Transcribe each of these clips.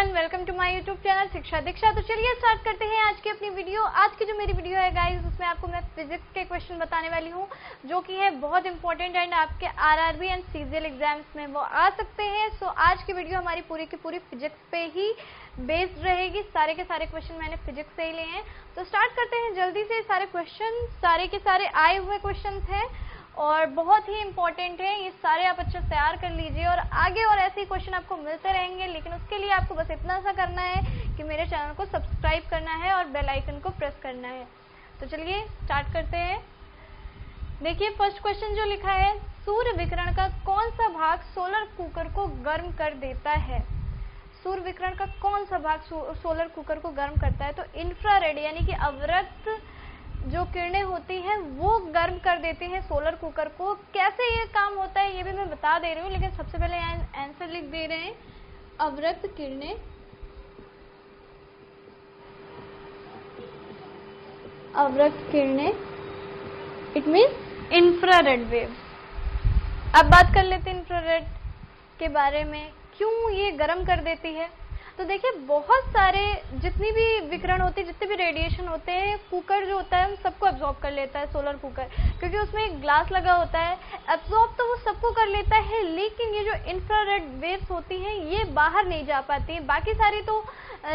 Everyone, welcome to my YouTube channel Shiksha Diksha. तो चलिए start करते हैं आज की अपनी वीडियो। आज की जो मेरी वीडियो है गाइस, उसमें आपको मैं फिजिक्स के क्वेश्चन बताने वाली हूँ, जो कि है बहुत इंपॉर्टेंट एंड आपके आरआरबी एंड सीजीएल एग्जाम्स में वो आ सकते हैं। सो आज की वीडियो हमारी पूरी की पूरी फिजिक्स पे ही बेस्ड रहेगी। सारे के सारे क्वेश्चन मैंने फिजिक्स से ही लिए हैं। तो स्टार्ट करते हैं जल्दी से। सारे क्वेश्चन सारे के सारे आए हुए क्वेश्चन हैं और बहुत ही इंपॉर्टेंट है। ये सारे आप अच्छे से तैयार कर लीजिए और आगे और ऐसे ही क्वेश्चन आपको मिलते रहेंगे। लेकिन उसके लिए आपको बस इतना सा करना है कि मेरे चैनल को सब्सक्राइब करना है और बेल आइकन को प्रेस करना है। तो चलिए स्टार्ट करते हैं। देखिए फर्स्ट क्वेश्चन जो लिखा है, सूर्य विकिरण का कौन सा भाग सोलर कुकर को गर्म कर देता है? सूर्य विकिरण का कौन सा भाग सोलर कुकर को गर्म करता है? तो इंफ्रारेड यानी कि अवरक्त जो किरणें होती हैं वो गर्म कर देती हैं सोलर कुकर को। कैसे ये काम होता है ये भी मैं बता दे रही हूँ, लेकिन सबसे पहले आंसर लिख दे रहे हैं। अवरक्त किरणें, अवरक्त किरणें इट मीन्स इंफ्रारेड वेव। अब बात कर लेते हैं इंफ्रारेड के बारे में, क्यों ये गर्म कर देती है। तो देखिए बहुत सारे जितनी भी विकिरण होती है, जितने भी रेडिएशन होते हैं, कुकर जो होता है उन सबको एब्जॉर्ब कर लेता है सोलर कुकर, क्योंकि उसमें एक ग्लास लगा होता है। एब्जॉर्ब तो वो सबको कर लेता है, लेकिन ये जो इंफ्रारेड वेव्स होती हैं ये बाहर नहीं जा पाती हैं। बाकी सारी तो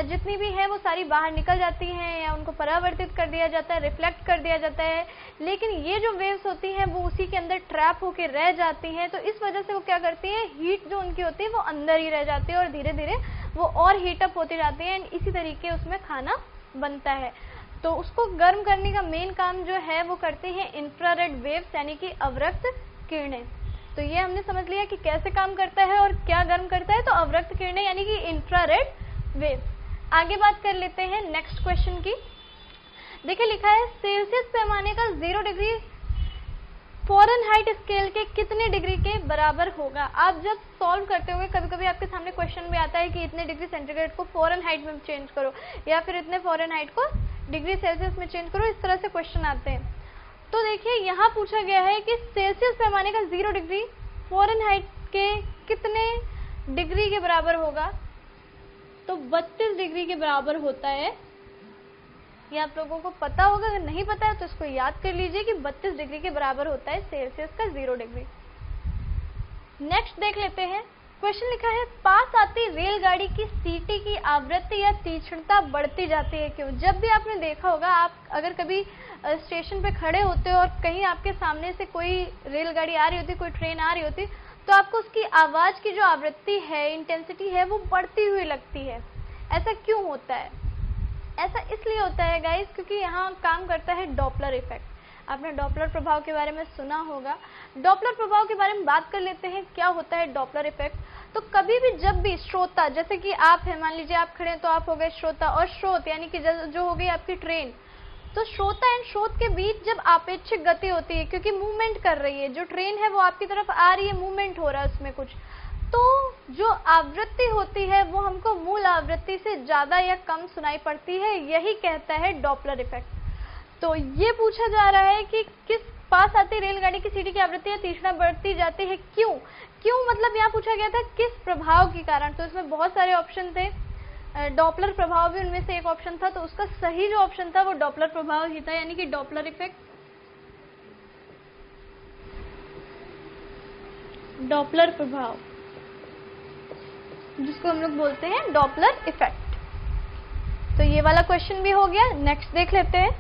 जितनी भी है वो सारी बाहर निकल जाती हैं या उनको परावर्तित कर दिया जाता है, रिफ्लेक्ट कर दिया जाता है। लेकिन ये जो वेव्स होती हैं वो उसी के अंदर ट्रैप होके रह जाती हैं। तो इस वजह से वो क्या करती हैं, हीट जो उनकी होती है वो अंदर ही रह जाती है और धीरे धीरे वो और हीट अप होती जाती है एंड इसी तरीके उसमें खाना बनता है। तो उसको गर्म करने का मेन काम जो है वो करते हैं इंफ्रारेड वेव्स यानी कि अवरक्त किरणें। तो ये हमने समझ लिया कि कैसे काम करता है और क्या गर्म करता है। तो अवरक्त किरणें यानी कि इंफ्रारेड वेव्स। आगे बात कर लेते हैं नेक्स्ट क्वेश्चन की। देखिए लिखा है, सेल्सियस पैमाने का 0 डिग्री फ़ारेनहाइट स्केल के कितने डिग्री के बराबर होगा? आप जब सॉल्व करते होंगे कभी कभी आपके सामने क्वेश्चन भी आता है कि इतने डिग्री सेंटीग्रेड को फ़ारेनहाइट में चेंज करो या फिर इतने फ़ारेनहाइट को डिग्री सेल्सियस में चेंज करो। इस तरह से क्वेश्चन आते हैं। तो देखिए यहाँ पूछा गया है कि सेल्सियस पैमाने का 0 डिग्री फ़ारेनहाइट के कितने डिग्री के बराबर होगा? तो 32 डिग्री के बराबर होता है। ये आप लोगों को पता होगा, अगर नहीं पता है तो इसको याद कर लीजिए कि 32 डिग्री के बराबर होता है सेल्सियस का 0 डिग्री। नेक्स्ट देख लेते हैं। क्वेश्चन लिखा है, पास आती रेलगाड़ी की सीटी की आवृत्ति या तीक्ष्णता बढ़ती जाती है क्यों? जब भी आपने देखा होगा, आप अगर कभी स्टेशन पे खड़े होते हो और कहीं आपके सामने से कोई रेलगाड़ी आ रही होती, कोई ट्रेन आ रही होती, तो आपको उसकी आवाज की जो आवृत्ति है, इंटेंसिटी है, वो बढ़ती हुई लगती है। ऐसा क्यों होता है? ऐसा इसलिए होता है गाइस, क्योंकि यहाँ काम करता है डॉपलर इफेक्ट। आपने डॉपलर प्रभाव के बारे में सुना होगा। डॉपलर प्रभाव के बारे में बात कर लेते हैं, क्या होता है डॉपलर इफेक्ट। तो कभी भी जब भी श्रोता, जैसे कि आप हैं, मान लीजिए आप खड़े हैं तो आप हो गए श्रोता, और स्रोत यानी कि जो हो गई आपकी ट्रेन। तो श्रोता एंड स्रोत के बीच जब आपेक्षिक गति होती है, क्योंकि मूवमेंट कर रही है, जो ट्रेन है वो आपकी तरफ आ रही है, मूवमेंट हो रहा है उसमें कुछ, तो जो आवृत्ति होती है वो हमको मूल आवृत्ति से ज्यादा या कम सुनाई पड़ती है। यही कहता है डॉपलर इफेक्ट। तो ये पूछा जा रहा है कि किस पास आती रेलगाड़ी की सीटी की आवृत्ति या तीक्ष्णता बढ़ती जाती है क्यों? क्यों मतलब यहाँ पूछा गया था किस प्रभाव के कारण। तो इसमें बहुत सारे ऑप्शन थे, डॉपलर प्रभाव भी उनमें से एक ऑप्शन था। तो उसका सही जो ऑप्शन था वो डॉपलर प्रभाव ही था, यानी कि डॉपलर इफेक्ट। डॉपलर प्रभाव जिसको हम लोग बोलते हैं डॉपलर इफेक्ट। तो ये वाला क्वेश्चन भी हो गया। नेक्स्ट देख लेते हैं।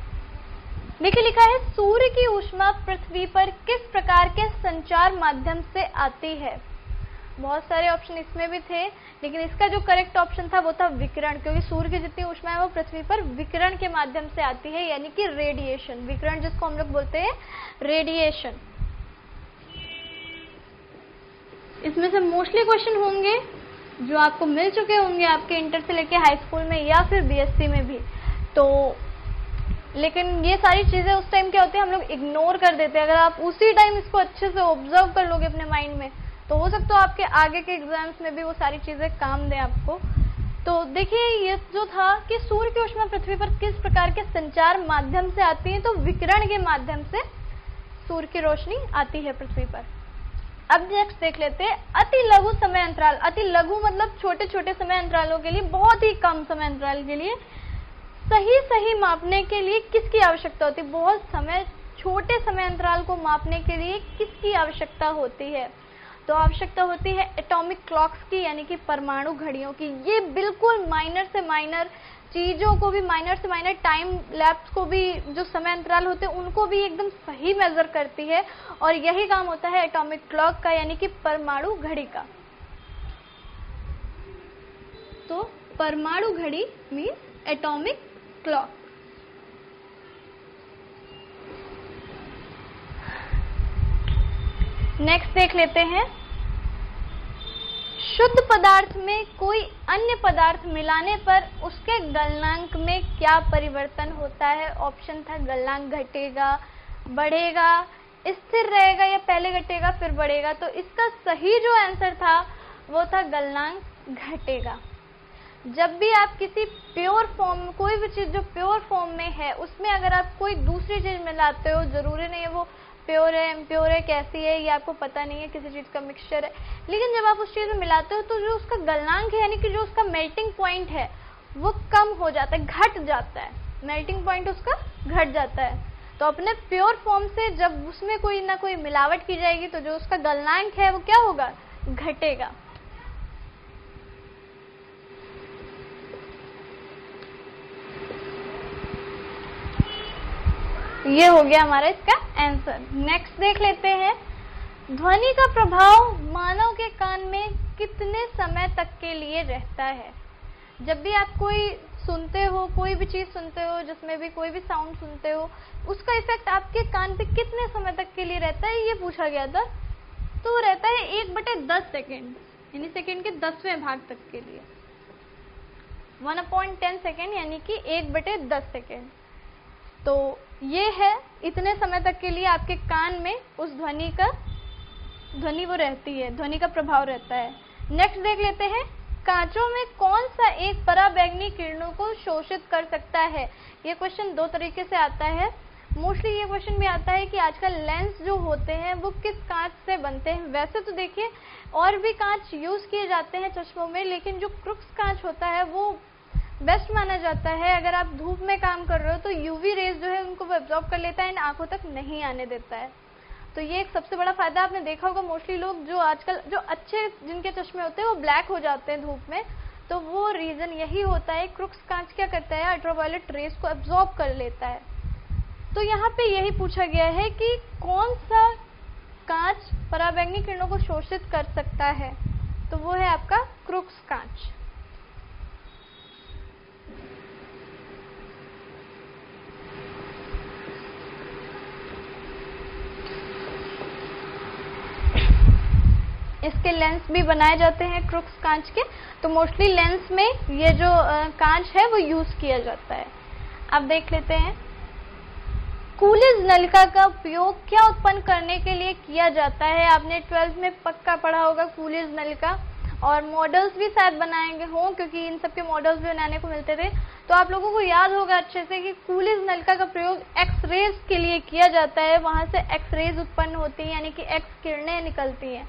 देखिए लिखा है, सूर्य की ऊष्मा पृथ्वी पर किस प्रकार के संचार माध्यम से आती है? बहुत सारे ऑप्शन इसमें भी थे, लेकिन इसका जो करेक्ट ऑप्शन था वो था विकिरण, क्योंकि सूर्य की जितनी ऊष्मा है वो पृथ्वी पर विकिरण के माध्यम से आती है, यानी कि रेडिएशन। विकिरण जिसको हम लोग बोलते हैं रेडिएशन। इसमें से मोस्टली क्वेश्चन होंगे जो आपको मिल चुके होंगे आपके इंटर से लेके हाई स्कूल में या फिर बीएससी में भी। तो लेकिन ये सारी चीजें उस टाइम क्या होती है, हम लोग इग्नोर कर देते हैं। अगर आप उसी टाइम इसको अच्छे से ऑब्जर्व कर लोगे अपने माइंड में, तो हो सकता है आपके आगे के एग्जाम्स में भी वो सारी चीजें काम दें आपको। तो देखिए ये जो था कि सूर्य की ऊष्मा पृथ्वी पर किस प्रकार के संचार माध्यम से आती है, तो विकिरण के माध्यम से सूर्य की रोशनी आती है पृथ्वी पर। अब नेक्स्ट देख लेते हैं अति लघु समय अंतराल। अति लघु मतलब छोटे छोटे समय अंतरालों के लिए, बहुत ही कम समय अंतराल के लिए सही मापने के लिए किसकी आवश्यकता होती है? बहुत समय छोटे समय अंतराल को मापने के लिए किसकी आवश्यकता होती है? तो आवश्यकता होती है एटॉमिक क्लॉक्स की, यानी कि परमाणु घड़ियों की। ये बिल्कुल माइनर से माइनर चीजों को भी, माइनर से माइनर टाइम लैप्स को भी, जो समय अंतराल होते हैं उनको भी एकदम सही मेजर करती है, और यही काम होता है एटॉमिक क्लॉक का, यानी कि परमाणु घड़ी का। तो परमाणु घड़ी मीन्स एटॉमिक क्लॉक। नेक्स्ट देख लेते हैं, शुद्ध पदार्थ में कोई अन्य पदार्थ मिलाने पर उसके गलनांक में क्या परिवर्तन होता है? ऑप्शन था गलनांक घटेगा, बढ़ेगा, स्थिर रहेगा या पहले घटेगा फिर बढ़ेगा। तो इसका सही जो आंसर था वो था गलनांक घटेगा। जब भी आप किसी प्योर फॉर्म, कोई भी चीज जो प्योर फॉर्म में है उसमें अगर आप कोई दूसरी चीज मिलाते हो, जरूरी नहीं है वो प्योर है, इम्प्योर है, कैसी है ये आपको पता नहीं है, किसी चीज का मिक्सचर है, लेकिन जब आप उस चीज में मिलाते हो तो जो उसका गलनांक है, यानी कि जो उसका मेल्टिंग पॉइंट है वो कम हो जाता है, घट जाता है, मेल्टिंग पॉइंट उसका घट जाता है। तो अपने प्योर फॉर्म से जब उसमें कोई ना कोई मिलावट की जाएगी तो जो उसका गलनांक है वो क्या होगा? घटेगा। ये हो गया हमारा इसका आंसर। नेक्स्ट देख लेते हैं, ध्वनि का प्रभाव मानव के कान में कितने समय तक के लिए रहता है? जब भी आप कोई सुनते हो, कोई भी चीज सुनते हो, जिसमें भी कोई भी साउंड सुनते हो, उसका इफेक्ट आपके कान पे कितने समय तक के लिए रहता है, ये पूछा गया था। तो वो रहता है 1/10 सेकेंड, यानी सेकेंड के 10वें भाग तक के लिए, 1/10 सेकेंड, यानी कि 1/10 सेकेंड। तो ये है, इतने समय तक के लिए आपके कान में उस ध्वनि वो रहती है, ध्वनि का प्रभाव रहता है। नेक्स्ट देख लेते हैं, कांचों में कौन सा एक पराबैंगनी किरणों को शोषित कर सकता है? ये क्वेश्चन दो तरीके से आता है। मोस्टली ये क्वेश्चन भी आता है कि आजकल लेंस जो होते हैं वो किस कांच से बनते हैं। वैसे तो देखिए और भी कांच यूज किए जाते हैं चश्मों में, लेकिन जो क्रुक्स कांच होता है वो बेस्ट माना जाता है। अगर आप धूप में काम कर रहे हो तो यूवी रेज जो है उनको वो एब्जॉर्ब कर लेता है एंड आंखों तक नहीं आने देता है। तो ये एक सबसे बड़ा फायदा आपने देखा होगा। मोस्टली लोग जो आजकल जो अच्छे जिनके चश्मे होते हैं वो ब्लैक हो जाते हैं धूप में, तो वो रीजन यही होता है। क्रुक्स कांच क्या करता है, अल्ट्रावायलेट रेज को एब्जॉर्ब कर लेता है। तो यहाँ पे यही पूछा गया है कि कौन सा कांच पराबैंगनी किरणों को शोषित कर सकता है, तो वो है आपका क्रुक्स कांच। इसके लेंस भी बनाए जाते हैं क्रुक्स कांच के, तो मोस्टली लेंस में ये जो कांच है वो यूज किया जाता है। अब देख लेते हैं, कूलिज नलिका का उपयोग क्या उत्पन्न करने के लिए किया जाता है? आपने 12th में पक्का पढ़ा होगा कूलिज नलिका, और मॉडल्स भी शायद बनाएंगे हों क्योंकि इन सब के मॉडल्स भी बनाने को मिलते थे। तो आप लोगों को याद होगा अच्छे से कि कूलिज नलिका का प्रयोग एक्सरेज के लिए किया जाता है। वहां से एक्सरेज उत्पन्न होती है, यानी कि एक्स किरणें निकलती हैं।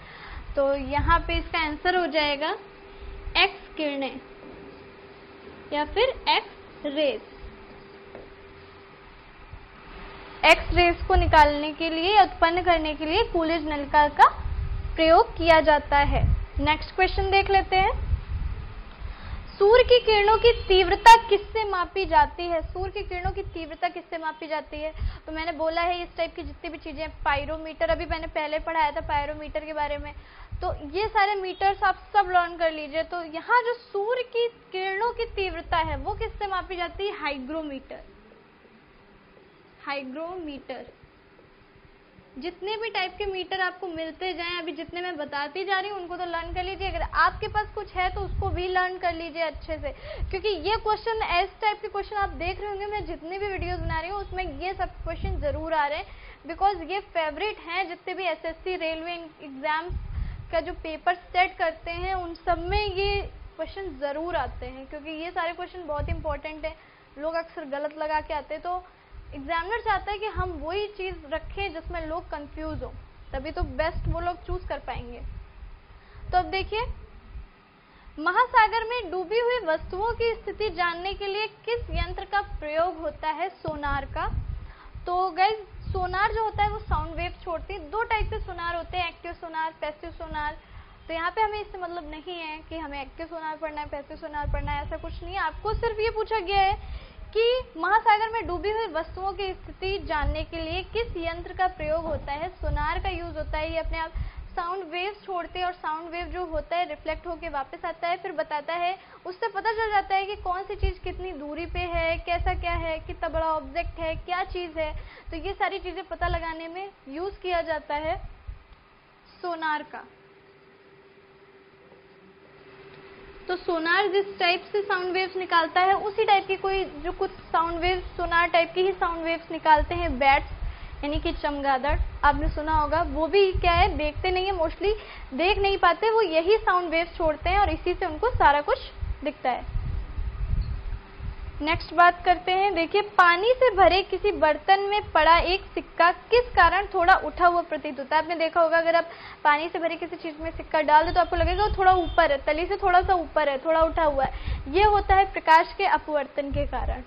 तो यहाँ पे इसका आंसर हो जाएगा एक्स किरणें या फिर एक्स रेज। एक्स रेज को निकालने के लिए, उत्पन्न करने के लिए कूलिज नलिका का प्रयोग किया जाता है। नेक्स्ट क्वेश्चन देख लेते हैं, सूर्य की किरणों की तीव्रता किससे मापी जाती है? सूर्य की किरणों की तीव्रता किससे मापी जाती है? तो मैंने बोला है इस टाइप की जितनी भी चीजें, पायरोमीटर, अभी मैंने पहले पढ़ाया था पायरोमीटर के बारे में, तो ये सारे मीटर्स आप सब लर्न कर लीजिए। तो यहाँ जो सूर्य की किरणों की तीव्रता है वो किससे मापी जाती है? हाइग्रोमीटर। हाइग्रोमीटर। जितने भी टाइप के मीटर आपको मिलते जाएं, अभी जितने मैं बताती जा रही हूँ उनको तो लर्न कर लीजिए। अगर आपके पास कुछ है तो उसको भी लर्न कर लीजिए अच्छे से, क्योंकि ये क्वेश्चन इस टाइप के क्वेश्चन आप देख रहे होंगे। मैं जितने भी वीडियोस बना रही हूँ उसमें ये सब क्वेश्चन जरूर आ रहे हैं, बिकॉज ये फेवरेट हैं। जितने भी एसएससी रेलवे एग्जाम का जो पेपर सेट करते हैं उन सब में ये क्वेश्चन जरूर आते हैं, क्योंकि ये सारे क्वेश्चन बहुत इंपॉर्टेंट है। लोग अक्सर गलत लगा के आते हैं, तो एग्जामिनर चाहता है कि हम वही चीज रखें जिसमें लोग कंफ्यूज हो। तभी तो बेस्ट वो लोग चूज कर पाएंगे। तो अब देखिए, महासागर में डूबी हुई वस्तुओं की स्थिति जानने के लिए किस यंत्र का प्रयोग होता है? सोनार का। तो गाइस, सोनार जो होता है वो साउंड वेव छोड़ती है। दो टाइप के सोनार होते हैं, एक्टिव सोनार, पैसिव सोनार। तो यहाँ पे हमें इससे मतलब नहीं है कि हमें एक्टिव सोनार पढ़ना है, पैसिव सोनार पढ़ना है, ऐसा कुछ नहीं है। आपको सिर्फ ये पूछा गया है कि महासागर में डूबी हुई वस्तुओं की स्थिति जानने के लिए किस यंत्र का प्रयोग होता है? सोनार का यूज होता है। ये अपने आप साउंड वेव छोड़ते हैं और साउंड वेव जो होता है रिफ्लेक्ट होके वापस आता है, फिर बताता है, उससे पता चल जाता है कि कौन सी चीज कितनी दूरी पे है, कैसा क्या है, कितना बड़ा ऑब्जेक्ट है, क्या चीज है। तो ये सारी चीजें पता लगाने में यूज किया जाता है सोनार का। तो सोनार जिस टाइप से साउंड वेव्स निकालता है उसी टाइप की कोई जो कुछ साउंड वेव्स सोनार टाइप की ही साउंड वेव्स निकालते हैं बैट्स, यानी कि चमगादड़। आपने सुना होगा, वो भी क्या है, देखते नहीं है, मोस्टली देख नहीं पाते, वो यही साउंड वेव्स छोड़ते हैं और इसी से उनको सारा कुछ दिखता है। नेक्स्ट बात करते हैं। देखिए, पानी से भरे किसी बर्तन में पड़ा एक सिक्का किस कारण थोड़ा उठा हुआ प्रतीत होता है? आपने देखा होगा, अगर आप पानी से भरे किसी चीज में सिक्का डाल दो तो आपको लगेगा वो थोड़ा ऊपर है, तली से थोड़ा सा ऊपर है, थोड़ा उठा हुआ है। ये होता है प्रकाश के अपवर्तन के कारण।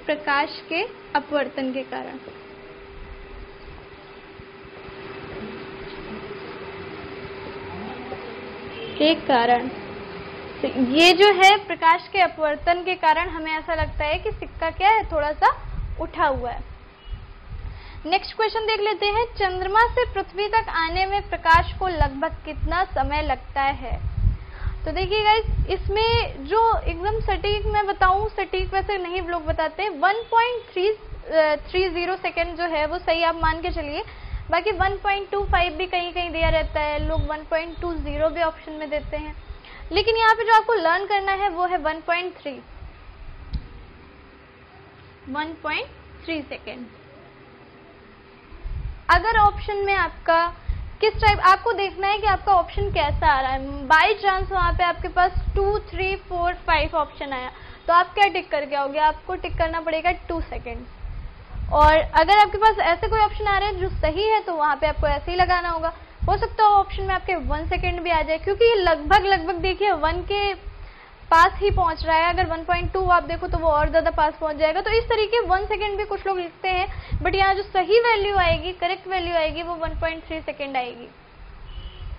प्रकाश के अपवर्तन के कारण। तो ये जो है प्रकाश के अपवर्तन के कारण हमें ऐसा लगता है कि सिक्का क्या है, थोड़ा सा उठा हुआ है। नेक्स्ट क्वेश्चन देख लेते हैं। चंद्रमा से पृथ्वी तक आने में प्रकाश को लगभग कितना समय लगता है? तो देखिए गाइस, इसमें जो एकदम सटीक मैं बताऊं, सटीक वैसे नहीं लोग बताते, 1.330 सेकेंड जो है वो सही आप मान के चलिए। बाकी 1.25 भी कहीं कहीं दिया रहता है, लोग 1.20 भी ऑप्शन में देते हैं, लेकिन यहाँ पे जो आपको लर्न करना है वो है 1.3 सेकेंड। अगर ऑप्शन में आपका किस टाइप, आपको देखना है कि आपका ऑप्शन कैसा आ रहा है। बाई चांस वहां पे आपके पास 2, 3, 4, 5 ऑप्शन आया तो आप क्या टिक करके आओगे? आपको टिक करना पड़ेगा 2 सेकेंड। और अगर आपके पास ऐसे कोई ऑप्शन आ रहे हैं जो सही है तो वहां पे आपको ऐसे ही लगाना होगा। हो सकता है ऑप्शन में आपके 1 सेकेंड भी आ जाए, क्योंकि ये लगभग देखिए 1 के पास ही पहुंच रहा है। अगर 1.2 आप देखो तो वो और ज्यादा पास पहुंच जाएगा। तो इस तरीके 1 सेकेंड भी कुछ लोग लिखते हैं, बट यहाँ जो सही वैल्यू आएगी, करेक्ट वैल्यू आएगी, वो 1.3 सेकेंड आएगी।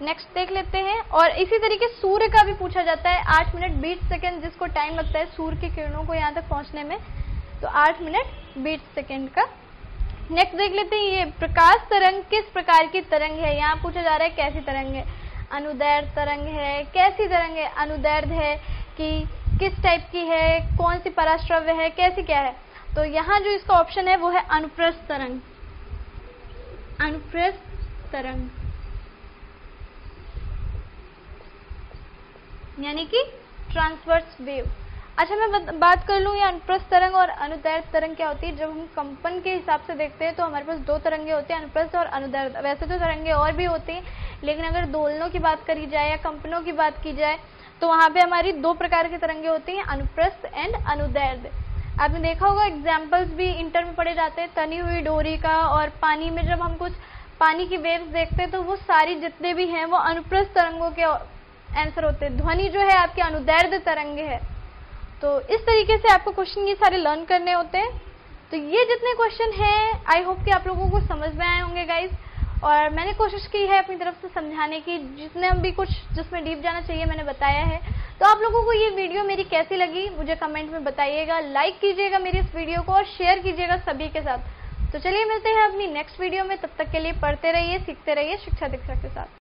नेक्स्ट देख लेते हैं। और इसी तरीके सूर्य का भी पूछा जाता है। 8 मिनट 20 सेकेंड जिसको टाइम लगता है सूर्य की किरणों को यहाँ तक पहुंचने में, तो 8 मिनट 20 सेकेंड का। नेक्स्ट देख लेते हैं। ये प्रकाश तरंग किस प्रकार की तरंग है? यहाँ पूछा जा रहा है कैसी तरंग है। अनुदैर्ध्य तरंग है, कैसी तरंग है, अनुदैर्ध्य है कि किस टाइप की है, कौन सी पराश्रव्य है, कैसी क्या है? तो यहाँ जो इसका ऑप्शन है वो है अनुप्रस्थ तरंग। अनुप्रस्थ तरंग यानी कि ट्रांसवर्स वेव। अच्छा, मैं बात कर लूँ ये अनुप्रस्थ तरंग और अनुदैर्ध्य तरंग क्या होती है। जब हम कंपन के हिसाब से देखते हैं तो हमारे पास 2 तरंगे होते हैं, अनुप्रस्थ और अनुदैर्ध्य। वैसे तो तरंगे और भी होती हैं, लेकिन अगर दोलनों की बात करी जाए या कंपनों की बात की जाए तो वहां पे हमारी 2 प्रकार की तरंगे होती हैं, अनुप्रस्थ एंड अनुदैर्ध्य। आपने देखा होगा एग्जाम्पल्स भी इंटर में पढ़े जाते हैं, तनी हुई डोरी का। और पानी में जब हम कुछ पानी की वेव्स देखते हैं तो वो सारी जितने भी हैं वो अनुप्रस्थ तरंगों के आंसर होते हैं। ध्वनि जो है आपकी अनुदैर्ध्य तरंगे है। तो इस तरीके से आपको क्वेश्चन ये सारे लर्न करने होते हैं। तो ये जितने क्वेश्चन हैं आई होप कि आप लोगों को समझ में आए होंगे गाइज। और मैंने कोशिश की है अपनी तरफ से समझाने की, जितने भी कुछ जिसमें डीप जाना चाहिए मैंने बताया है। तो आप लोगों को ये वीडियो मेरी कैसी लगी मुझे कमेंट में बताइएगा। लाइक कीजिएगा मेरी इस वीडियो को और शेयर कीजिएगा सभी के साथ। तो चलिए मिलते हैं अपनी नेक्स्ट वीडियो में। तब तक के लिए पढ़ते रहिए, सीखते रहिए शिक्षा दीक्षा के साथ।